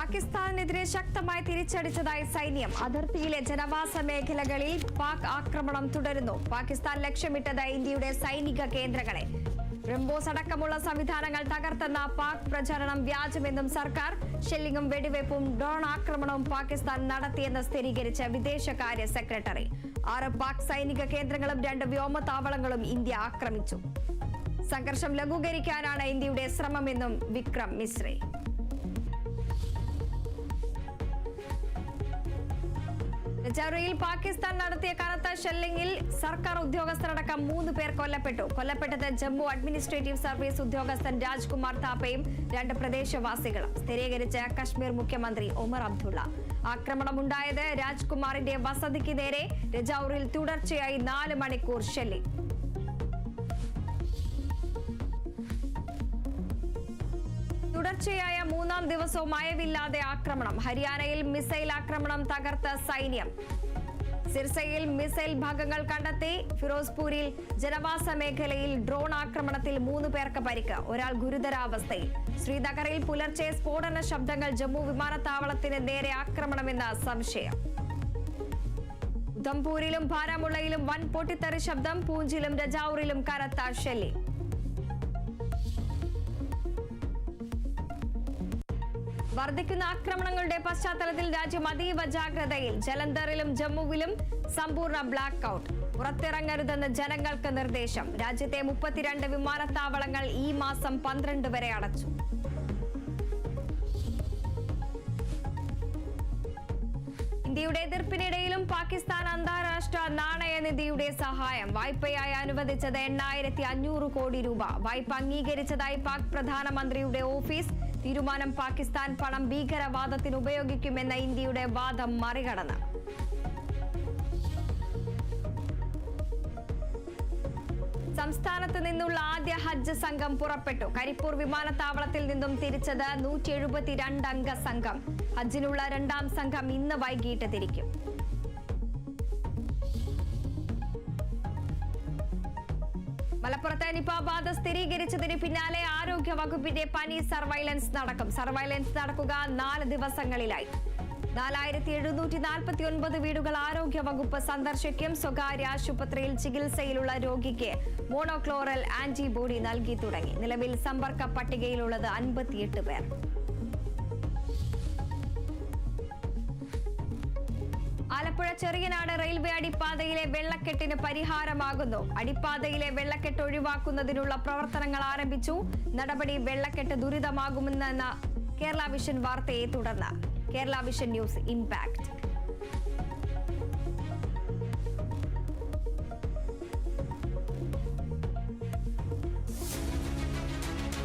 പാകിസ്ഥാനെതിരെ ശക്തമായി തിരിച്ചടിച്ചതായി സൈന്യം. അതിർത്തിയിലെ ജനവാസ മേഖലകളിൽ പാക് ആക്രമണം തുടരുന്നു. പാകിസ്ഥാൻ ലക്ഷ്യമിട്ടത് ഇന്ത്യയുടെ സൈനിക കേന്ദ്രങ്ങളെ. ബ്രഹ്മോസ് അടക്കമുള്ള സംവിധാനങ്ങൾ തകർത്തെന്ന പാക് പ്രചരണം വ്യാജമെന്നും സർക്കാർ. ഷെല്ലിങ്ങും വെടിവയ്പും ഡ്രോൺ ആക്രമണവും പാകിസ്ഥാൻ നടത്തിയെന്ന് സ്ഥിരീകരിച്ച വിദേശകാര്യ സെക്രട്ടറി. 6 പാക് സൈനിക കേന്ദ്രങ്ങളും 2 വ്യോമതാവളങ്ങളും ഇന്ത്യ ആക്രമിച്ചു. സംഘർഷം ലഘൂകരിക്കാനാണ് ഇന്ത്യയുടെ ശ്രമമെന്നും വിക്രം മിശ്രി. രജൌരിയിൽ പാകിസ്ഥാൻ നടത്തിയ കനത്ത ഷെല്ലിംഗിൽ സർക്കാർ ഉദ്യോഗസ്ഥരടക്കം 3 പേർ കൊല്ലപ്പെട്ടു. കൊല്ലപ്പെട്ടത് ജമ്മു അഡ്മിനിസ്ട്രേറ്റീവ് സർവീസ് ഉദ്യോഗസ്ഥൻ രാജ്കുമാർ താപ്പയും 2 പ്രദേശവാസികളും, സ്ഥിരീകരിച്ച കശ്മീർ മുഖ്യമന്ത്രി ഒമർ അബ്ദുള്ള. ആക്രമണമുണ്ടായത് രാജ്കുമാറിന്റെ വസതിക്ക് നേരെ. രജൌരിയിൽ തുടർച്ചയായി 4 മണിക്കൂർ ഷെല്ലിംഗ്. തുടർച്ചയായ 3ാം ദിവസവും അയവില്ലാതെ ആക്രമണം. ഹരിയാനയിൽ മിസൈൽ ആക്രമണം തകർത്ത സൈന്യം. സിർസയിൽ മിസൈൽ ഭാഗങ്ങൾ കണ്ടെത്തി. ഫിറോസ്പൂരിൽ ജനവാസ മേഖലയിൽ ഡ്രോൺ ആക്രമണത്തിൽ 3 പേർക്ക് പരിക്ക്, ഒരാൾ ഗുരുതരാവസ്ഥയിൽ. ശ്രീനഗറിൽ പുലർച്ചെ സ്ഫോടന ശബ്ദങ്ങൾ. ജമ്മു വിമാനത്താവളത്തിന് നേരെ ആക്രമണമെന്ന സംശയം. ഉധംപൂരിലും ബാരാമുള്ളയിലും വൻ പൊട്ടിത്തെറി ശബ്ദം. പൂഞ്ചിലും രജൌരിലും കനത്ത ഷെല്ലിംഗ്. വർദ്ധിക്കുന്ന ആക്രമണങ്ങളുടെ പശ്ചാത്തലത്തിൽ രാജ്യം അതീവ ജാഗ്രതയിൽ. ജലന്ധറിലും ജമ്മുവിലും സമ്പൂർണ്ണ ബ്ലാക്ക് ഔട്ട്. പുറത്തിറങ്ങരുതെന്ന് ജനങ്ങൾക്ക് നിർദ്ദേശം. രാജ്യത്തെ 32 വിമാനത്താവളങ്ങൾ ഈ മാസം 12 വരെ അടച്ചു. ഇന്ത്യയുടെ എതിർപ്പിനിടയിലും പാകിസ്ഥാൻ അന്താരാഷ്ട്ര നാണയനിധിയുടെ സഹായം. വായ്പയായി അനുവദിച്ചത് 8,500 കോടി രൂപ. വായ്പ അംഗീകരിച്ചതായി പാക് പ്രധാനമന്ത്രിയുടെ ഓഫീസ്. തീരുമാനം പാകിസ്ഥാൻ പണം ഭീകരവാദത്തിന് ഉപയോഗിക്കുമെന്ന ഇന്ത്യയുടെ വാദം മറികടന്ന്. സംസ്ഥാനത്ത് നിന്നുള്ള ആദ്യ ഹജ്ജ് സംഘം പുറപ്പെട്ടു. കരിപ്പൂർ വിമാനത്താവളത്തിൽ നിന്നും തിരിച്ചത് 172 അംഗ സംഘം. ഹജ്ജിനുള്ള 2ാം സംഘം ഇന്ന് വൈകിട്ട് തിരിക്കും. മലപ്പുറത്ത് നിപ ബാധ സ്ഥിരീകരിച്ചതിന് പിന്നാലെ ആരോഗ്യ വകുപ്പിന്റെ പനി സർവൈലൻസ് നടക്കും. സർവൈലൻസ് നടക്കുക 4 ദിവസങ്ങളിലായി. 4749 വീടുകൾ ആരോഗ്യ വകുപ്പ് സന്ദർശിക്കും. സ്വകാര്യ ആശുപത്രിയിൽ ചികിത്സയിലുള്ള രോഗിക്ക് മോണോക്ലോറൽ ആന്റിബോഡി നൽകി തുടങ്ങി. നിലവിൽ സമ്പർക്ക പട്ടികയിലുള്ളത് 58 പേർ. ആലപ്പുഴ ചെറിയനാട് റെയിൽവേ അടിപ്പാതയിലെ വെള്ളക്കെട്ടിന് പരിഹാരമാകുന്നു. അടിപ്പാതയിലെ വെള്ളക്കെട്ട് ഒഴിവാക്കുന്നതിനുള്ള പ്രവർത്തനങ്ങൾ ആരംഭിച്ചു. നടപടി വെള്ളക്കെട്ട് ദുരിതമാകുമെന്ന കേരള വിഷൻ വാർത്തയെ തുടർന്ന്. Kerala vision news impact.